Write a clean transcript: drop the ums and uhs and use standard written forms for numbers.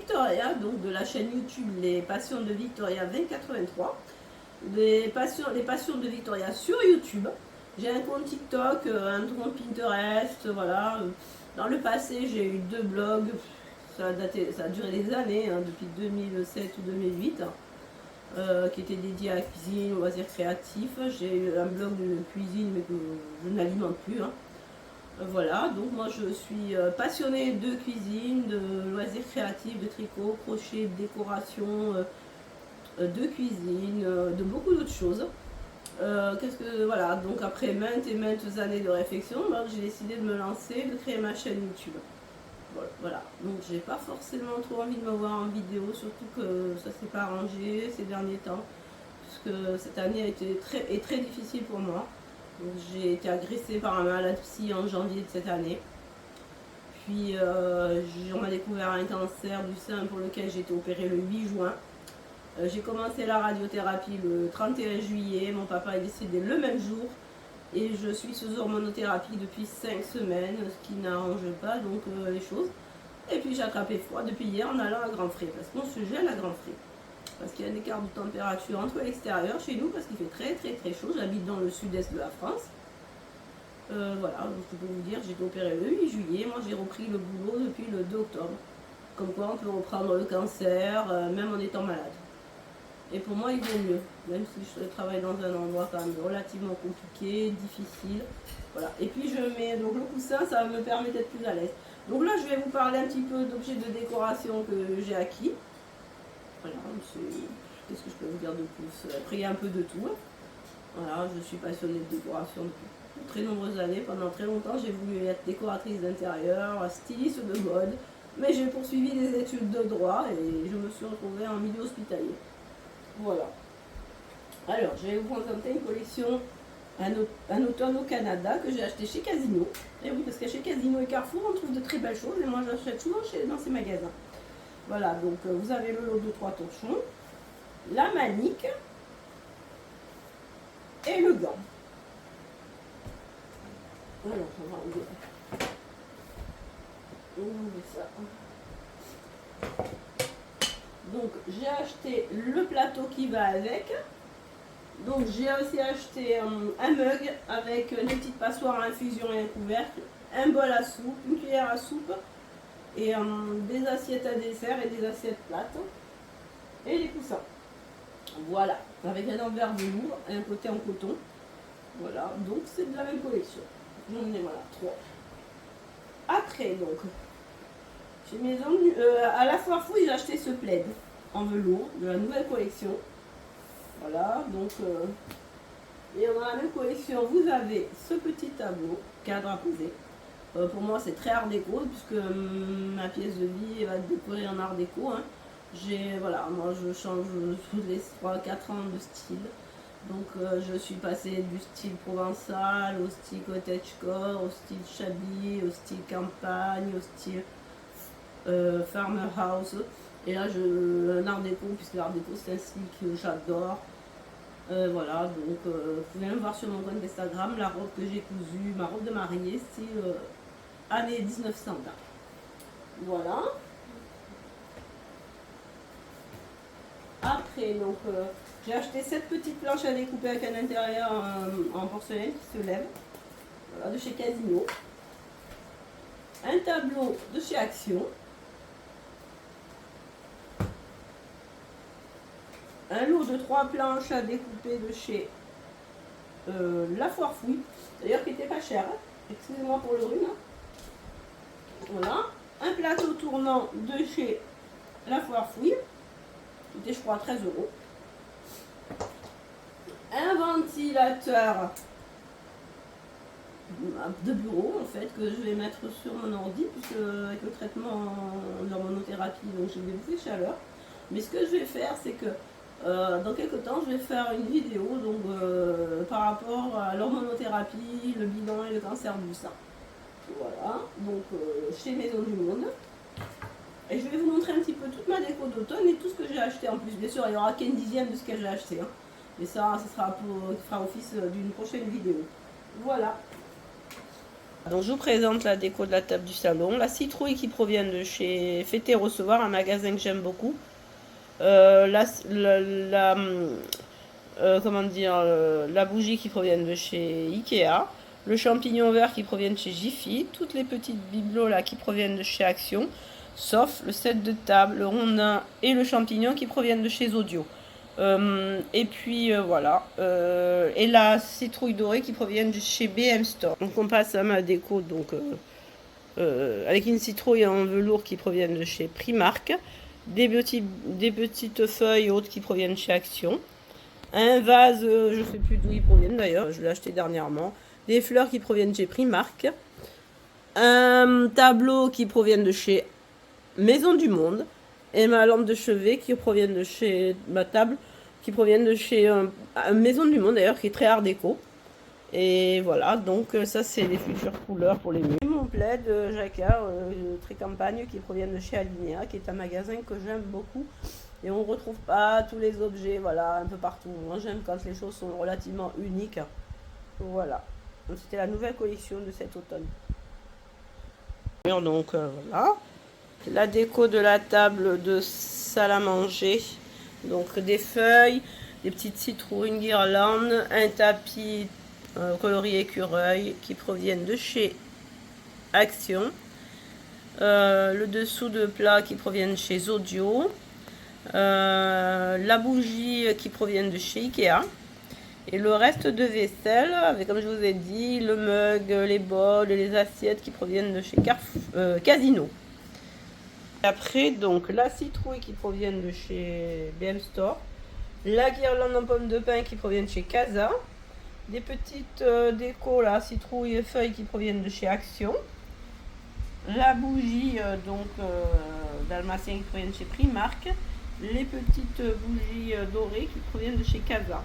Victoria, donc de la chaîne YouTube Les Passions de Victoria 2083. Les passions de Victoria sur YouTube. J'ai un compte TikTok, un compte Pinterest, voilà. Dans le passé, j'ai eu 2 blogs, ça a duré des années, hein, depuis 2007 ou 2008, qui étaient dédiés à la cuisine, aux loisirs créatifs. J'ai eu un blog de cuisine, mais que je n'alimente plus, hein. Voilà, donc moi je suis passionnée de cuisine, de loisirs créatifs, de tricot, crochet, de décoration, de cuisine, de beaucoup d'autres choses. Voilà, donc après maintes et maintes années de réflexion, j'ai décidé de me lancer, de créer ma chaîne YouTube. Voilà, donc j'ai pas forcément trop envie de me voir en vidéo, surtout que ça s'est pas arrangé ces derniers temps, puisque cette année a été très difficile pour moi. J'ai été agressée par un malade psy en janvier de cette année. Puis on m'a découvert un cancer du sein pour lequel j'ai été opérée le 8 juin. J'ai commencé la radiothérapie le 31 juillet, mon papa est décédé le même jour et je suis sous hormonothérapie depuis 5 semaines, ce qui n'arrange pas donc les choses. Et puis j'ai attrapé froid depuis hier en allant à Grand Frais, parce qu'on se gèle à Grand Frais. Parce qu'il y a un écart de température entre l'extérieur chez nous, parce qu'il fait très chaud. J'habite dans le sud-est de la France. Voilà, donc je peux vous dire, j'ai été opérée le 8 juillet, moi j'ai repris le boulot depuis le 2 octobre. Comme quoi on peut reprendre le cancer, même en étant malade. Et pour moi, il vaut mieux, même si je travaille dans un endroit quand même relativement compliqué, difficile. Voilà. Et puis je mets donc le coussin, ça me permet d'être plus à l'aise. Donc là, je vais vous parler un petit peu d'objets de décoration que j'ai acquis. Voilà, qu'est-ce que je peux vous dire de plus? Après, il y a un peu de tout. Voilà, je suis passionnée de décoration depuis de très nombreuses années. Pendant très longtemps, j'ai voulu être décoratrice d'intérieur, styliste de mode. Mais j'ai poursuivi des études de droit et je me suis retrouvée en milieu hospitalier. Voilà. Alors, je vais vous présenter une collection, un automne au Canada que j'ai acheté chez Casino. Et oui, parce que chez Casino et Carrefour, on trouve de très belles choses et moi j'achète souvent dans ces magasins. Voilà, donc vous avez le lot de 3 torchons, la manique et le gant. Alors, on va enlever ça. Donc j'ai acheté le plateau qui va avec. Donc j'ai aussi acheté un mug avec des petites passoires à infusion et un couvercle, un bol à soupe, une cuillère à soupe et des assiettes à dessert et des assiettes plates et des coussins. Voilà, avec un envers de lourd et un côté en coton. Voilà, donc c'est de la même collection. J'en ai voilà 3. Après donc, chez Maison à la foire fouille, j'ai acheté ce plaid en velours de la nouvelle collection. Voilà, donc et dans la même collection, vous avez ce petit tableau, cadre à poser. Pour moi, c'est très art déco, puisque ma pièce de vie va être décorée en art déco. Hein. Voilà, moi je change tous les 3-4 ans de style. Donc je suis passée du style provençal au style cottagecore, au style shabby, au style campagne, au style farmhouse. Et là, un art déco, puisque l'art déco c'est un style que j'adore. Voilà, donc vous pouvez même voir sur mon compte Instagram la robe que j'ai cousue, ma robe de mariée, style années 1900. Voilà. Après, donc, j'ai acheté cette petite planche à découper avec un intérieur en porcelaine qui se lève. Voilà, de chez Casino. Un tableau de chez Action. Un lot de 3 planches à découper de chez La Foire Fouille, d'ailleurs qui était pas cher, hein. Excusez-moi pour le rhume. Hein. Voilà, un plateau tournant de chez La Foire Fouille, qui était je crois 13 €. Un ventilateur de bureau en fait que je vais mettre sur mon ordi, puisque avec le traitement d'hormonothérapie, donc j'ai des bouffées de chaleur. Mais ce que je vais faire, c'est que dans quelques temps, je vais faire une vidéo donc, par rapport à l'hormonothérapie, le bilan et le cancer du sein. Voilà, donc chez Maison du Monde. Et je vais vous montrer un petit peu toute ma déco d'automne et tout ce que j'ai acheté en plus. Bien sûr, il n'y aura qu'une dixième de ce que j'ai acheté. Hein. Mais ça fera office d'une prochaine vidéo. Voilà. Donc je vous présente la déco de la table du salon. La citrouille qui provient de chez Fêter Recevoir, un magasin que j'aime beaucoup. Comment dire, la bougie qui provient de chez Ikea. Le champignon vert qui provient de chez Jiffy. Toutes les petites bibelots là qui proviennent de chez Action. Sauf le set de table, le rondin et le champignon qui proviennent de chez Audio. Et puis voilà, et la citrouille dorée qui provient de chez BM Store. Donc on passe à ma déco, donc avec une citrouille en velours qui proviennent de chez Primark, des petites feuilles autres qui proviennent de chez Action, un vase, je ne sais plus d'où ils proviennent d'ailleurs, je l'ai acheté dernièrement, des fleurs qui proviennent de chez Primark, un tableau qui provient de chez Maison du Monde, et ma lampe de chevet qui proviennent de chez ma table, qui proviennent de chez Maison du Monde d'ailleurs, qui est très art déco. Et voilà, donc ça c'est les futures couleurs pour les murs. Mon plaid jacquard très campagne qui proviennent de chez Alinea, qui est un magasin que j'aime beaucoup. Et on ne retrouve pas tous les objets, voilà, un peu partout. Moi j'aime quand les choses sont relativement uniques. Voilà, donc c'était la nouvelle collection de cet automne. Donc voilà. La déco de la table de salle à manger, donc des feuilles, des petites citrouilles, une guirlande, un tapis coloris écureuil qui proviennent de chez Action, le dessous de plat qui proviennent de chez Audio, la bougie qui proviennent de chez Ikea, et le reste de vaisselle, avec comme je vous ai dit, le mug, les bols et les assiettes qui proviennent de chez Casino. Après, donc, la citrouille qui provient de chez BM Store, la guirlande en pomme de pin qui provient de chez Casa, des petites décos, là, citrouille et feuilles qui proviennent de chez Action, la bougie, dalmatien qui provient de chez Primark, les petites bougies dorées qui proviennent de chez Casa.